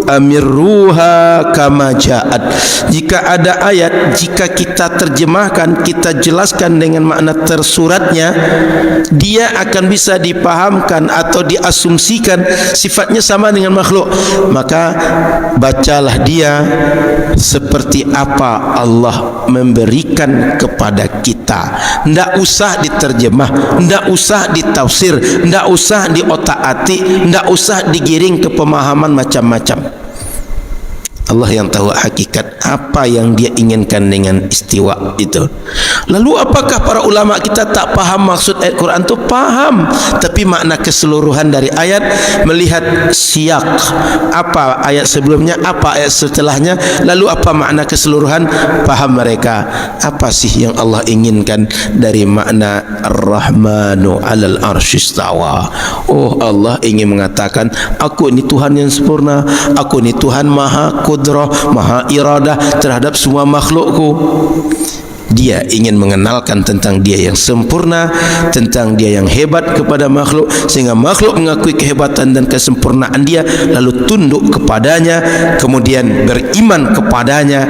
amirruha kama ja'at. Jika ada ayat, jika kita terjemahkan, kita jelaskan dengan makna tersuratnya, dia akan bisa dipahamkan atau diasumsikan sifatnya sama dengan makhluk. Maka bacalah dia seperti apa Allah memberikan kepada kita. Tidak usah diterjemah, tidak usah ditafsir, tidak usah diotak-atik, tidak usah digiring ke pemahaman macam-macam. Allah yang tahu hakikat apa yang dia inginkan dengan istiwa itu. Lalu apakah para ulama kita tak paham maksud ayat Quran itu? Paham, tapi makna keseluruhan dari ayat, melihat siyak, apa ayat sebelumnya, apa ayat setelahnya, lalu apa makna keseluruhan, paham mereka apa sih yang Allah inginkan dari makna Ar-Rahmanu 'alal arsy istawa. Oh, Allah ingin mengatakan, aku ini Tuhan yang sempurna, aku ini Tuhan maha kudrah, maha iradah terhadap semua makhlukku. Dia ingin mengenalkan tentang dia yang sempurna, tentang dia yang hebat kepada makhluk, sehingga makhluk mengakui kehebatan dan kesempurnaan dia, lalu tunduk kepadanya, kemudian beriman kepadanya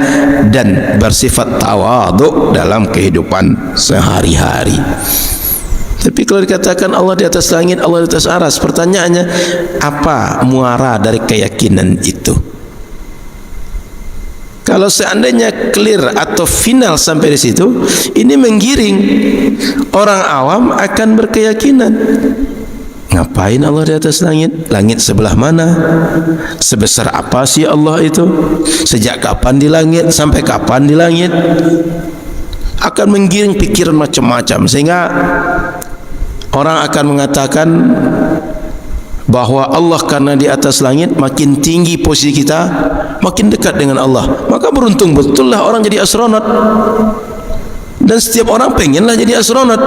dan bersifat tawadhu dalam kehidupan sehari-hari. Tapi kalau dikatakan Allah di atas langit, Allah di atas aras, pertanyaannya apa muara dari keyakinan itu? Kalau seandainya clear atau final sampai di situ, ini menggiring orang awam akan berkeyakinan, ngapain Allah di atas langit? Langit sebelah mana? Sebesar apa sih Allah itu? Sejak kapan di langit? Sampai kapan di langit? Akan menggiring pikiran macam-macam, sehingga orang akan mengatakan bahwa Allah karena di atas langit, makin tinggi posisi kita, makin dekat dengan Allah. Maka beruntung betul lah orang jadi astronot. Dan setiap orang pengenlah jadi astronot,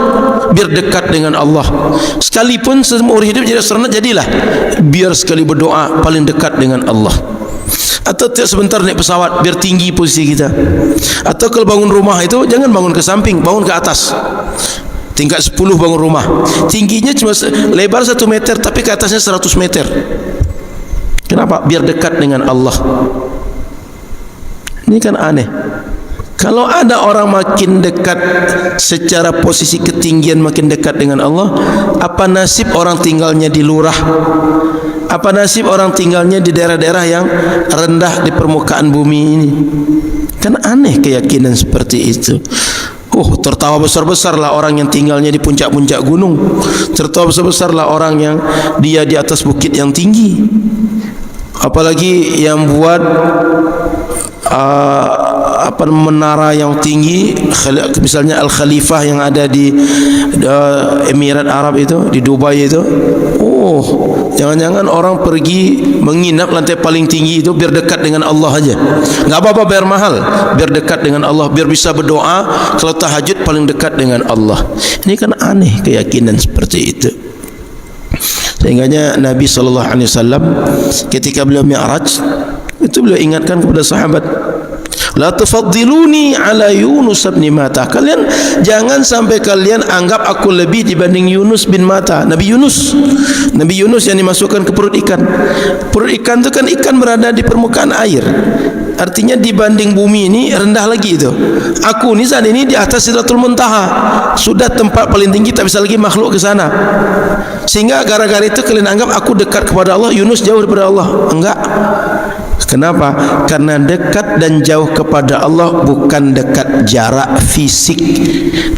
biar dekat dengan Allah. Sekalipun seumur hidup jadi astronot, jadilah, biar sekali berdoa paling dekat dengan Allah. Atau tiap sebentar naik pesawat, biar tinggi posisi kita. Atau kalau bangun rumah itu, jangan bangun ke samping, bangun ke atas. Tingkat 10 bangun rumah, tingginya cuma lebar 1 meter, tapi ke atasnya 100 meter. Kenapa? Biar dekat dengan Allah. Ini kan aneh. Kalau ada orang makin dekat secara posisi ketinggian, makin dekat dengan Allah, apa nasib orang tinggalnya di lurah? Apa nasib orang tinggalnya di daerah-daerah yang rendah di permukaan bumi ini? Kan aneh keyakinan seperti itu. Tertawa besar-besarlah orang yang tinggalnya di puncak-puncak gunung. Tertawa besar-besarlah orang yang dia di atas bukit yang tinggi. Apalagi yang buat menara yang tinggi, misalnya Al-Khalifah yang ada di Emirat Arab itu, di Dubai itu. Jangan-jangan orang pergi menginap lantai paling tinggi itu biar dekat dengan Allah aja. Enggak apa-apa bayar mahal, biar dekat dengan Allah, biar bisa berdoa kalau tahajud paling dekat dengan Allah. Ini kan aneh keyakinan seperti itu. Sehingganya Nabi SAW ketika beliau Mi'raj itu beliau ingatkan kepada sahabat, la tufaddiluni ala Yunus bin Matta. Kalian jangan sampai kalian anggap aku lebih dibanding Yunus bin Matta. Nabi Yunus yang dimasukkan ke perut ikan. Perut ikan itu kan ikan berada di permukaan air. Artinya dibanding bumi ini rendah lagi itu. Aku ini saat ini di atas Sidratul Muntaha, sudah tempat paling tinggi, tak bisa lagi makhluk ke sana. Sehingga gara-gara itu kalian anggap aku dekat kepada Allah, Yunus jauh daripada Allah. Enggak. Kenapa? Karena dekat dan jauh kepada Allah bukan dekat jarak fisik,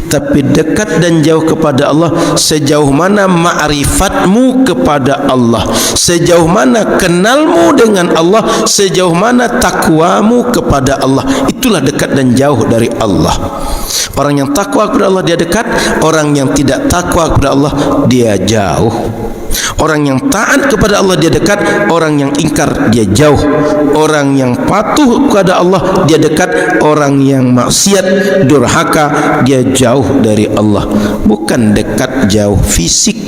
tapi dekat dan jauh kepada Allah sejauh mana ma'rifatmu kepada Allah, sejauh mana kenalmu dengan Allah, sejauh mana takwamu kepada Allah. Itulah dekat dan jauh dari Allah. Orang yang takwa kepada Allah dia dekat, orang yang tidak takwa kepada Allah dia jauh. Orang yang taat kepada Allah dia dekat, orang yang ingkar dia jauh. Orang yang patuh kepada Allah dia dekat, orang yang maksiat durhaka dia jauh dari Allah. Bukan dekat jauh fisik.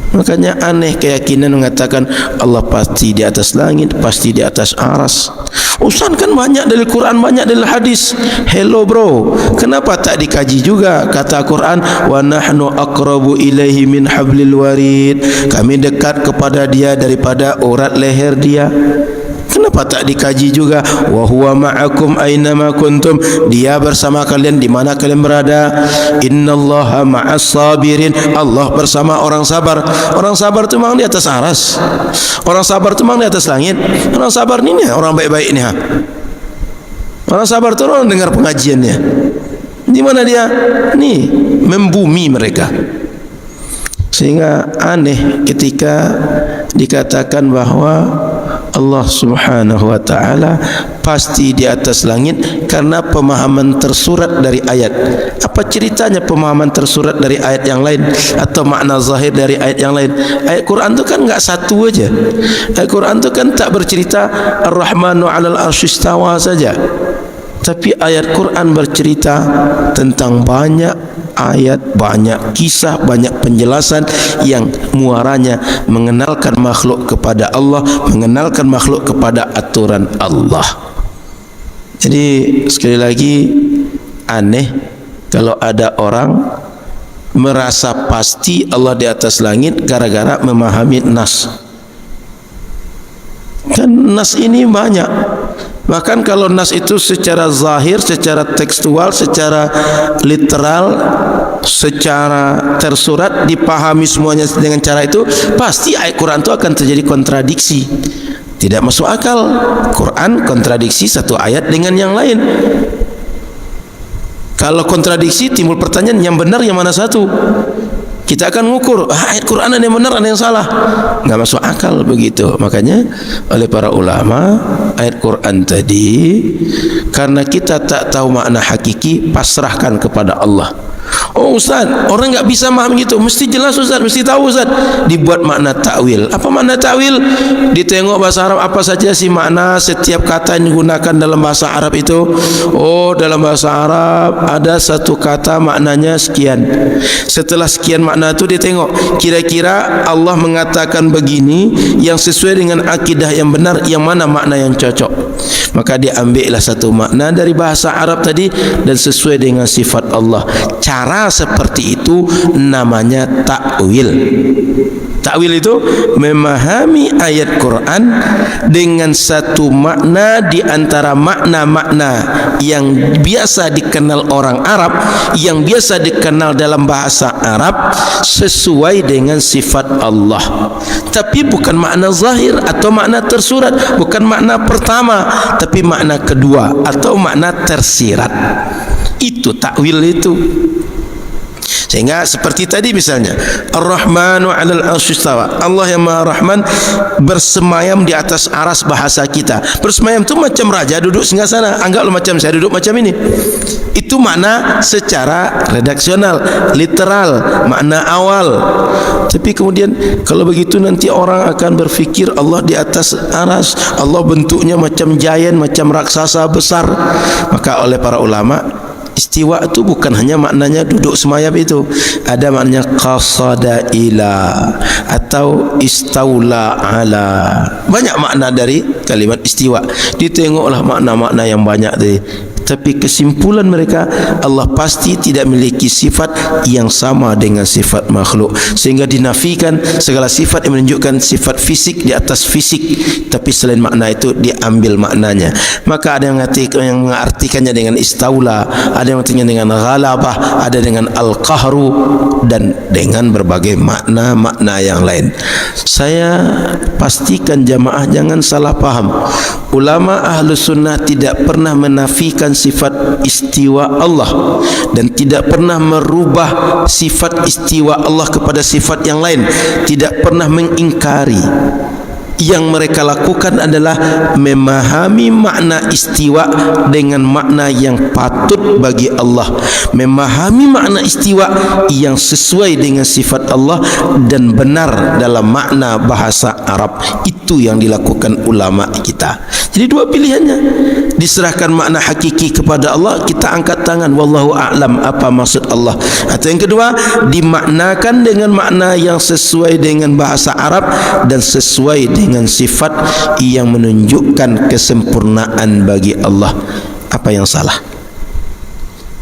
Makanya aneh keyakinan mengatakan Allah pasti di atas langit, pasti di atas aras. Urusan kan banyak dari Quran, banyak dari hadis. Hello bro, kenapa tak dikaji juga? Kata Quran, wa nahnu aqrabu ilaihi min hablil warid. Kami dekat kepada dia daripada urat leher dia. Kenapa tak dikaji juga? Wa huwa ma'akum aynama kuntum. Dia bersama kalian di mana kalian berada. Innallaha ma'as sabirin. Allah bersama orang sabar. Orang sabar itu memang di atas aras. Orang sabar itu memang di atas langit. Orang sabar ini orang baik-baik ni. Orang sabar itu orang dengar pengajiannya. Di mana dia? Nih, membumi mereka. Sehingga aneh ketika dikatakan bahwa Allah Subhanahu wa taala pasti di atas langit karena pemahaman tersurat dari ayat. Apa ceritanya pemahaman tersurat dari ayat yang lain atau makna zahir dari ayat yang lain? Ayat Quran itu kan enggak satu aja. Ayat Quran itu kan tak bercerita Ar-Rahmanu 'alal 'arsy istawa saja. Tapi ayat Quran bercerita tentang banyak ayat, banyak kisah, banyak penjelasan yang muaranya mengenalkan makhluk kepada Allah, mengenalkan makhluk kepada aturan Allah. Jadi sekali lagi aneh kalau ada orang merasa pasti Allah di atas langit gara-gara memahami nas. Kan nas ini banyak. Bahkan kalau nas itu secara zahir, secara tekstual, secara literal, secara tersurat dipahami semuanya dengan cara itu, pasti ayat Quran itu akan terjadi kontradiksi. Tidak masuk akal. Quran kontradiksi satu ayat dengan yang lain. Kalau kontradiksi timbul pertanyaan, yang benar yang mana satu? Kita akan mengukur ayat Quran ada yang benar, ada yang salah. Enggak masuk akal begitu. Makanya oleh para ulama ayat Quran tadi, karena kita tak tahu makna hakiki, pasrahkan kepada Allah. Oh Ustaz, orang enggak bisa paham gitu. Mesti jelas Ustaz, mesti tahu Ustaz. Dibuat makna takwil. Apa makna takwil? Ditengok bahasa Arab apa saja sih makna setiap kata yang digunakan dalam bahasa Arab itu. Oh, dalam bahasa Arab ada satu kata maknanya sekian. Setelah sekian makna itu ditengok, kira-kira Allah mengatakan begini yang sesuai dengan akidah yang benar, yang mana makna yang cocok. Maka diambillah satu makna dari bahasa Arab tadi dan sesuai dengan sifat Allah. Cara seperti itu namanya takwil. Takwil itu memahami ayat Quran dengan satu makna di antara makna-makna yang biasa dikenal orang Arab, yang biasa dikenal dalam bahasa Arab sesuai dengan sifat Allah. Tapi bukan makna zahir atau makna tersurat, bukan makna pertama, tapi makna kedua atau makna tersirat. Itu takwil itu. Sehingga seperti tadi misalnya Ar-Rahmanu 'alal 'arsy istawa, Allah yang Maha Rahman bersemayam di atas aras bahasa kita. Bersemayam itu macam raja duduk singgasana. Anggaplah macam saya duduk macam ini. Itu makna secara redaksional, literal, makna awal. Tapi kemudian kalau begitu nanti orang akan berfikir Allah di atas aras, Allah bentuknya macam giant, macam raksasa besar. Maka oleh para ulama, istiwa itu bukan hanya maknanya duduk semayam itu, ada maknanya qasada ila atau istaula ala. Banyak makna dari kalimat istiwa. Ditengoklah makna-makna yang banyak tadi. Tapi kesimpulan mereka, Allah pasti tidak memiliki sifat yang sama dengan sifat makhluk, sehingga dinafikan segala sifat yang menunjukkan sifat fisik di atas fisik. Tapi selain makna itu diambil maknanya. Maka ada yang mengartikannya dengan istaula, ada yang mengartikannya dengan ghalabah, ada dengan al-qahru, dan dengan berbagai makna-makna yang lain. Saya pastikan jamaah jangan salah paham. Ulama Ahlus Sunnah tidak pernah menafikan sifat istiwa Allah dan tidak pernah merubah sifat istiwa Allah kepada sifat yang lain, tidak pernah mengingkari. Yang mereka lakukan adalah memahami makna istiwa dengan makna yang patut bagi Allah, memahami makna istiwa yang sesuai dengan sifat Allah dan benar dalam makna bahasa Arab. Itu yang dilakukan ulama kita. Jadi dua pilihannya, diserahkan makna hakiki kepada Allah, kita angkat tangan wallahu a'lam apa maksud Allah. Atau yang kedua, dimaknakan dengan makna yang sesuai dengan bahasa Arab dan sesuai dengan sifat yang menunjukkan kesempurnaan bagi Allah. Apa yang salah?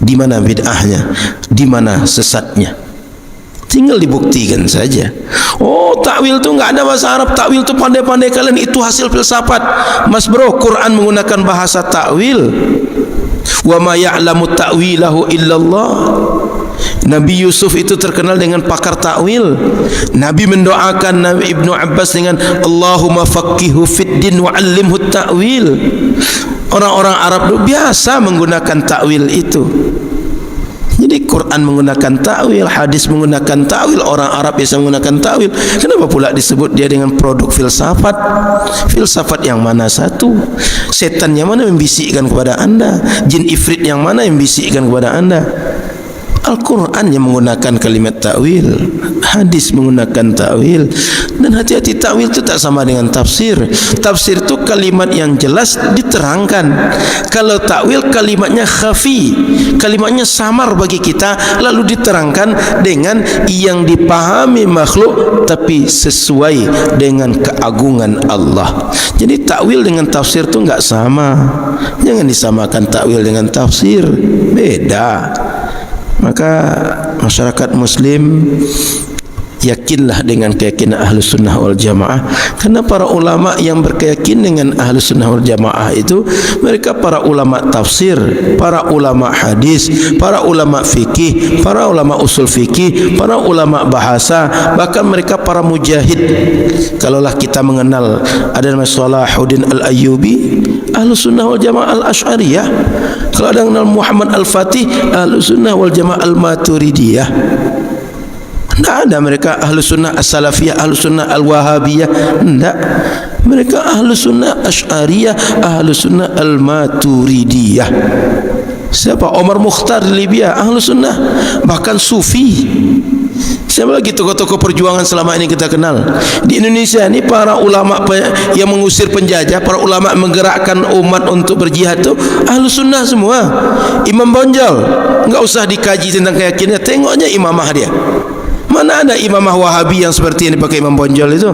Di mana bid'ahnya? Di mana sesatnya? Tinggal dibuktikan saja. Oh, takwil tu enggak ada bahasa Arab. Takwil tu pandai-pandai kalian, itu hasil filsafat. Mas bro, Quran menggunakan bahasa takwil. Wa ma ya'lamu ta'wilahu illallah. Nabi Yusuf itu terkenal dengan pakar takwil. Nabi mendoakan Nabi Ibnu Abbas dengan Allahumma faqihu fid din wa 'allimhu ta'wil. Orang-orang Arab itu biasa menggunakan takwil itu. Jadi Quran menggunakan ta'wil, hadis menggunakan ta'wil, orang Arab biasa menggunakan ta'wil. Kenapa pula disebut dia dengan produk filsafat? Filsafat yang mana satu? Setan yang mana membisikkan kepada anda? Jin ifrit yang mana yang membisikkan kepada anda? Al-Quran yang menggunakan kalimat ta'wil, hadis menggunakan ta'wil. Dan hati-hati, ta'wil itu tak sama dengan tafsir. Tafsir itu kalimat yang jelas diterangkan. Kalau ta'wil kalimatnya khafi, kalimatnya samar bagi kita, lalu diterangkan dengan yang dipahami makhluk tapi sesuai dengan keagungan Allah. Jadi ta'wil dengan tafsir itu enggak sama. Jangan disamakan ta'wil dengan tafsir, beda. Maka masyarakat muslim yakinlah dengan keyakinan Ahlus Sunnah wal Jamaah, karena para ulama yang berkeyakin dengan Ahlus Sunnah wal Jamaah itu mereka para ulama tafsir, para ulama hadis, para ulama fikih, para ulama usul fikih, para ulama bahasa, bahkan mereka para mujahid. Kalaulah kita mengenal ada nama Salahuddin Al-Ayyubi, Ahlus Sunnah wal Jamaah Al-Asy'ariyah. Kalau ada mengenal Muhammad Al-Fatih, Ahlus Sunnah wal Jamaah Al-Maturidiyah. Tidak ada mereka Ahlus Sunnah As-Salafiyah, Ahlus Sunnah Al-Wahabiyah. Tidak. Mereka Ahlus Sunnah Asy'ariyah, Ahlus Sunnah Al-Maturidiyah. Siapa? Omar Mukhtar di Libya, Ahlus Sunnah. Bahkan Sufi. Siapa lagi tokoh-tokoh perjuangan selama ini kita kenal? Di Indonesia ini para ulama yang mengusir penjajah, para ulama menggerakkan umat untuk berjihad itu Ahlus Sunnah semua. Imam Bonjol, enggak usah dikaji tentang keyakinannya, tengoknya imamah dia. Mana ada imamah Wahabi yang seperti yang dipakai Imam Bonjol itu?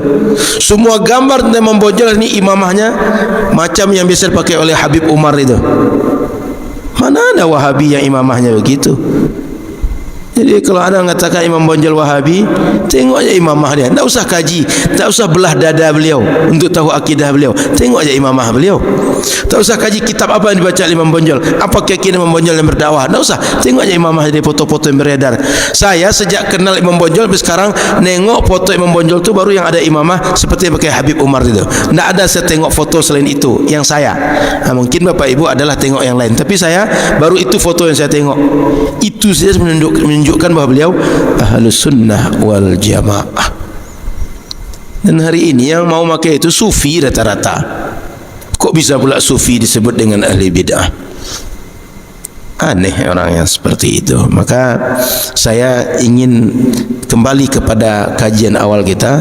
Semua gambar tentang Imam Bonjol ini imamahnya macam yang biasa dipakai oleh Habib Umar itu. Mana ada Wahabi yang imamahnya begitu? Jadi kalau anda mengatakan Imam Bonjol Wahabi, tengok aja imamah dia. Tak usah kaji, tak usah belah dada beliau untuk tahu akidah beliau. Tengok aja imamah beliau. Tak usah kaji kitab apa yang dibaca Imam Bonjol, apa keyakinan Imam Bonjol yang berdakwah. Tak usah, tengok aja imamah dia, foto-foto yang beredar. Saya sejak kenal Imam Bonjol sampai sekarang nengok foto Imam Bonjol tu baru yang ada imamah seperti yang pakai Habib Umar itu. Tak ada saya tengok foto selain itu yang saya. Mungkin Bapak Ibu adalah tengok yang lain, tapi saya baru itu foto yang saya tengok. Itu saja menunjukkan bahawa beliau Ahlus Sunnah wal Jamaah. Dan hari ini yang mau pakai itu sufi rata-rata. Kok bisa pula sufi disebut dengan ahli bid'ah? Aneh orang yang seperti itu. Maka saya ingin kembali kepada kajian awal kita.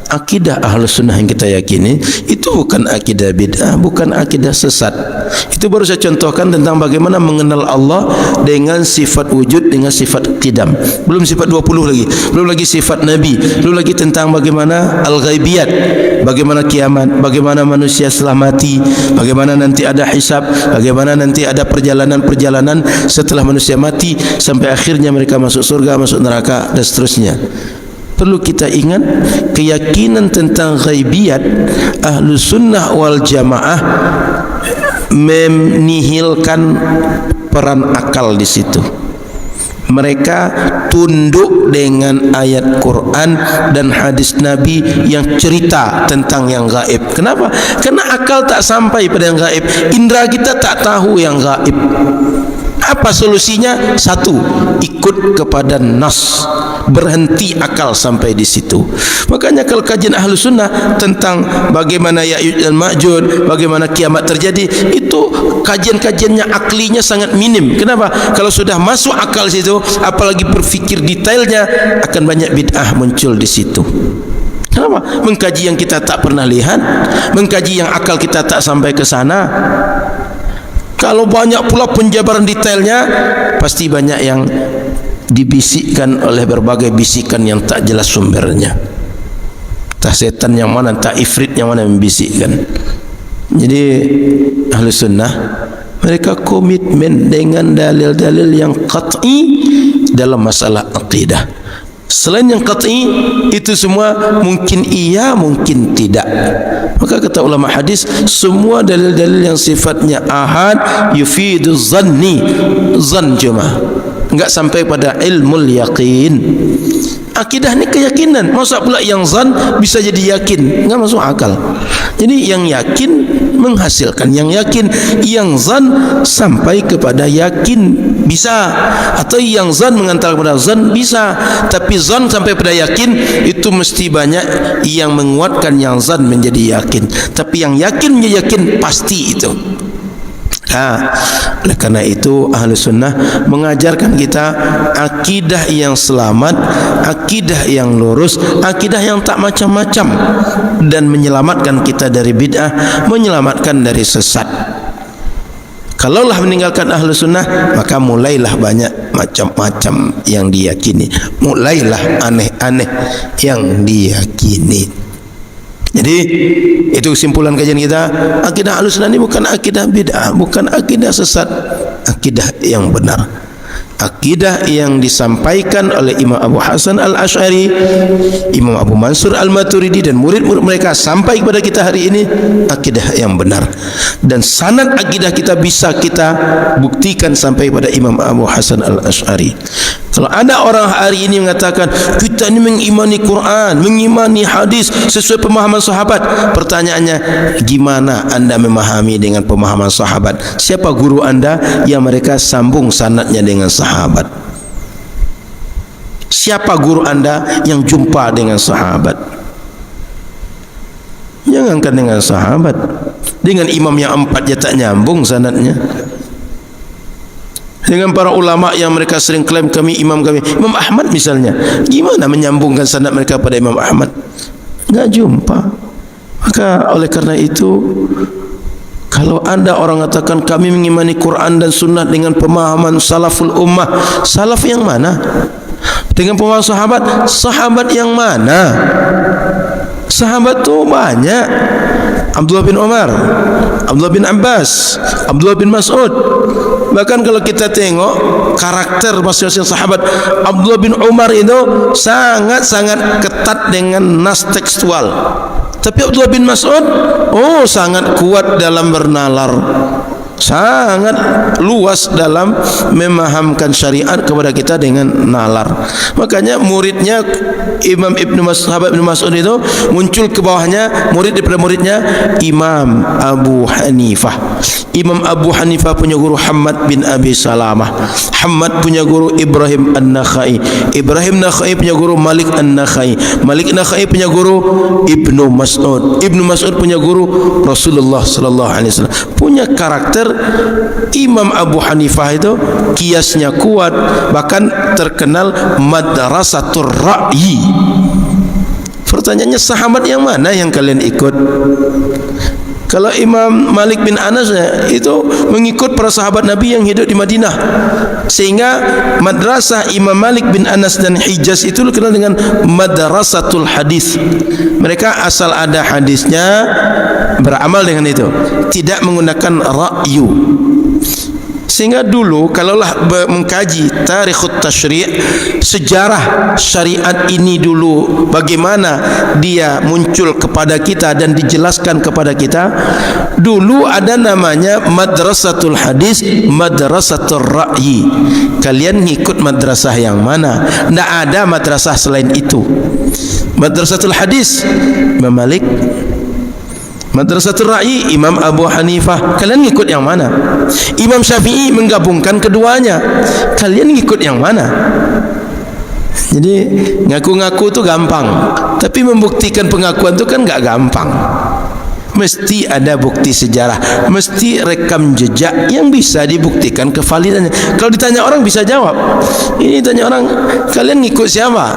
Akidah Ahlus Sunnah yang kita yakini itu bukan akidah bid'ah, bukan akidah sesat. Itu baru saya contohkan tentang bagaimana mengenal Allah dengan sifat wujud, dengan sifat qidam. Belum sifat 20 lagi, belum lagi sifat Nabi, belum lagi tentang bagaimana al-ghaibiyat, bagaimana kiamat, bagaimana manusia setelah mati, bagaimana nanti ada hisab, bagaimana nanti ada perjalanan-perjalanan setelah manusia mati sampai akhirnya mereka masuk surga, masuk neraka dan seterusnya. Perlu kita ingat keyakinan tentang ghaibiyat Ahlus Sunnah wal Jamaah menihilkan peran akal di situ. Mereka tunduk dengan ayat Quran dan hadis Nabi yang cerita tentang yang gaib. Kenapa? Karena akal tak sampai pada yang gaib. Indra kita tak tahu yang gaib. Apa solusinya? Satu, ikut kepada nas, berhenti akal sampai di situ. Makanya kalau kajian Ahlus Sunnah tentang bagaimana Ya'juj dan Ma'juj, bagaimana kiamat terjadi, itu kajian-kajiannya aklinya sangat minim. Kenapa? Kalau sudah masuk akal situ, apalagi berfikir detailnya, akan banyak bid'ah muncul di situ. Kenapa? Mengkaji yang kita tak pernah lihat, mengkaji yang akal kita tak sampai ke sana. Kalau banyak pula penjabaran detailnya, pasti banyak yang dibisikkan oleh berbagai bisikan yang tak jelas sumbernya. Entah setan yang mana, entah ifrit yang mana membisikkan. Jadi Ahlus Sunnah mereka komitmen dengan dalil-dalil yang qat'i dalam masalah akidah. Selain yang qat'i, itu semua mungkin iya, mungkin tidak. Maka kata ulama hadis, semua dalil-dalil yang sifatnya ahad yufidu zanni, zan cuma, enggak sampai pada ilmul yaqin. Akidah ni keyakinan. Masa pula yang zan bisa jadi yakin? Enggak masuk akal. Jadi yang yakin menghasilkan yang yakin, yang zan sampai kepada yakin bisa, atau yang zan mengantar kepada zan bisa. Tapi zan sampai pada yakin itu mesti banyak yang menguatkan yang zan menjadi yakin. Tapi yang yakin menjadi yakin pasti itu. Oleh karena itu Ahlu Sunnah mengajarkan kita akidah yang selamat, akidah yang lurus, akidah yang tak macam-macam, dan menyelamatkan kita dari bid'ah, menyelamatkan dari sesat. Kalaulah meninggalkan Ahlu Sunnah, maka mulailah banyak macam-macam yang diyakini, mulailah aneh-aneh yang diyakini. Jadi itu kesimpulan kajian kita. Akidah Ahlussunnah ini bukan akidah bid'ah, bukan akidah sesat, akidah yang benar, akidah yang disampaikan oleh Imam Abu Hasan Al-Asy'ari, Imam Abu Mansur Al-Maturidi dan murid-murid mereka sampai kepada kita hari ini, akidah yang benar. Dan sanad akidah kita bisa kita buktikan sampai pada Imam Abu Hasan Al-Asy'ari. Kalau ada orang hari ini mengatakan kita ini mengimani Quran, mengimani hadis sesuai pemahaman sahabat, pertanyaannya, gimana anda memahami dengan pemahaman sahabat? Siapa guru anda yang mereka sambung sanadnya dengan sahabat? Siapa guru anda yang jumpa dengan sahabat? Jangankan dengan sahabat, dengan imam yang 4 je tak nyambung sanadnya. Dengan para ulama yang mereka sering klaim kami Imam Ahmad misalnya, gimana menyambungkan sanad mereka pada Imam Ahmad? Enggak jumpa. Maka oleh karena itu, kalau anda orang katakan kami mengimani Quran dan Sunnah dengan pemahaman salaful ummah, salaf yang mana? Dengan pemahaman sahabat, sahabat yang mana? Sahabat tu banyak. Abdullah bin Umar, Abdullah bin Abbas, Abdullah bin Mas'ud. Bahkan kalau kita tengok karakter masing-masing sahabat, Abdullah bin Umar itu sangat-sangat ketat dengan nas tekstual. Tapi Abdullah bin Mas'ud, sangat kuat dalam bernalar, sangat luas dalam memahamkan syariat kepada kita dengan nalar. Makanya muridnya Imam sahabat Ibnu Mas'ud itu muncul ke bawahnya murid daripada muridnya Imam Abu Hanifah. Imam Abu Hanifah punya guru Hamad bin Abi Salamah, Hamad punya guru Ibrahim An-Nakhai, Ibrahim Nakhai punya guru Malik An-Nakhai, Malik Nakhai punya guru Ibnu Mas'ud, Ibnu Mas'ud punya guru Rasulullah sallallahu alaihi wasallam. Punya karakter Imam Abu Hanifah itu kiasnya kuat, bahkan terkenal madrasatur ra'yi. Pertanyaannya, sahabat yang mana yang kalian ikut? Kalau Imam Malik bin Anas itu mengikut para sahabat Nabi yang hidup di Madinah, sehingga madrasah Imam Malik bin Anas dan Hijaz itu dikenal dengan madrasatul hadis. Mereka asal ada hadisnya beramal dengan itu, tidak menggunakan ra'yu. Sehingga dulu kalaulah mengkaji tarikhut tasyri', sejarah syariat ini dulu bagaimana dia muncul kepada kita dan dijelaskan kepada kita, dulu ada namanya madrasatul hadis, madrasatul ra'yi. Kalian ngikut madrasah yang mana? Tidak ada madrasah selain itu. Madrasatul hadis Imam Malik, madrasatul ra'yi Imam Abu Hanifah. Kalian ngikut yang mana? Imam Syafi'i menggabungkan keduanya. Kalian ngikut yang mana? Jadi ngaku-ngaku tu gampang, tapi membuktikan pengakuan tu kan enggak gampang. Mesti ada bukti sejarah, mesti rekam jejak yang bisa dibuktikan kevalidannya. Kalau ditanya orang bisa jawab. Ini tanya orang, kalian ngikut siapa?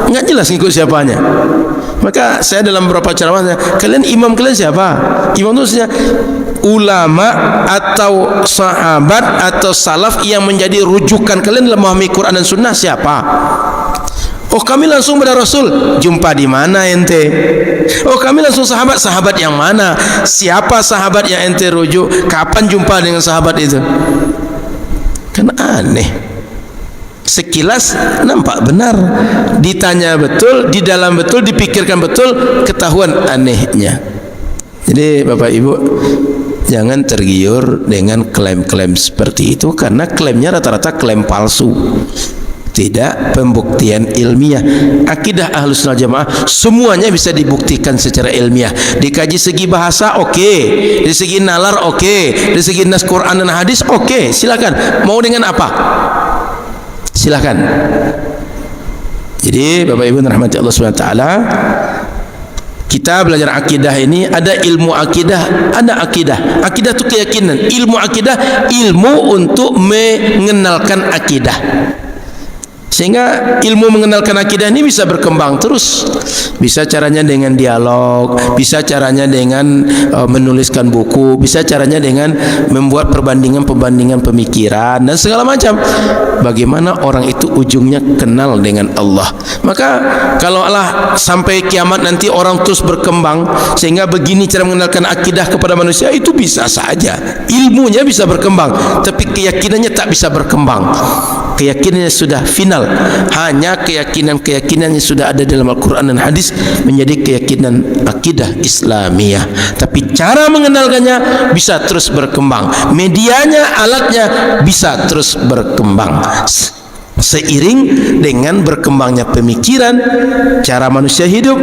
Enggak jelas ngikut siapanya. Maka saya dalam beberapa ceramah, kalian imam kalian siapa? Imam itu ulama atau sahabat atau salaf yang menjadi rujukan kalian dalam memahami Quran dan Sunnah siapa? Oh, kami langsung pada Rasul. Jumpa di mana ente? Oh, kami langsung sahabat yang mana? Siapa sahabat yang ente rujuk? Kapan jumpa dengan sahabat itu? Kan aneh. Sekilas nampak benar, ditanya betul, di dalam betul, dipikirkan betul, ketahuan anehnya. Jadi Bapak Ibu, jangan tergiur dengan klaim-klaim seperti itu, karena klaimnya rata-rata klaim palsu. tidak pembuktian ilmiah. Akidah Ahlus Sunnah Jamaah semuanya bisa dibuktikan secara ilmiah. Dikaji segi bahasa, oke. Dari segi nalar, oke. Dari segi nas Quran dan hadis, oke. Silakan. Mau dengan apa? Silakan. Jadi Bapak Ibu rahmati Allah Subhanahu wa taala, kita belajar akidah ini ada ilmu akidah, ada akidah. Akidah itu keyakinan. Ilmu akidah, ilmu untuk mengenalkan akidah. Sehingga ilmu mengenalkan akidah ini bisa berkembang terus. Bisa caranya dengan dialog, bisa caranya dengan menuliskan buku, bisa caranya dengan membuat perbandingan-perbandingan pemikiran dan segala macam. Bagaimana orang itu ujungnya kenal dengan Allah. Maka kalau Allah sampai kiamat nanti orang terus berkembang sehingga begini cara mengenalkan akidah kepada manusia, itu bisa saja. Ilmunya bisa berkembang, tapi keyakinannya tak bisa berkembang. Keyakinannya sudah final. Hanya keyakinan-keyakinan yang sudah ada dalam Al-Quran dan hadis menjadi keyakinan akidah Islamiyah. Tapi cara mengenalkannya bisa terus berkembang. Medianya, alatnya bisa terus berkembang. Seiring dengan berkembangnya pemikiran, cara manusia hidup,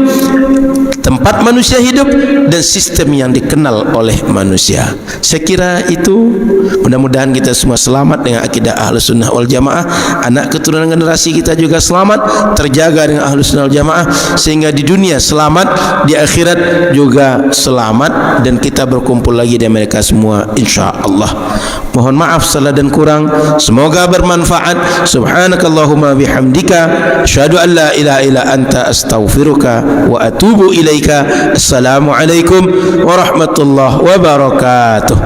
tempat manusia hidup, dan sistem yang dikenal oleh manusia. Saya kira itu. Mudah-mudahan kita semua selamat dengan akidah Ahlus Sunnah wal Jamaah. Anak keturunan generasi kita juga selamat, terjaga dengan Ahlus Sunnah wal Jamaah, sehingga di dunia selamat, di akhirat juga selamat, dan kita berkumpul lagi di mereka semua insya-Allah. Mohon maaf salah dan kurang, semoga bermanfaat. Subhanakallahumma bihamdika asyhadu an la ilaha illa anta astaghfiruka wa atubu ilaika. Assalamualaikum warahmatullahi wabarakatuh.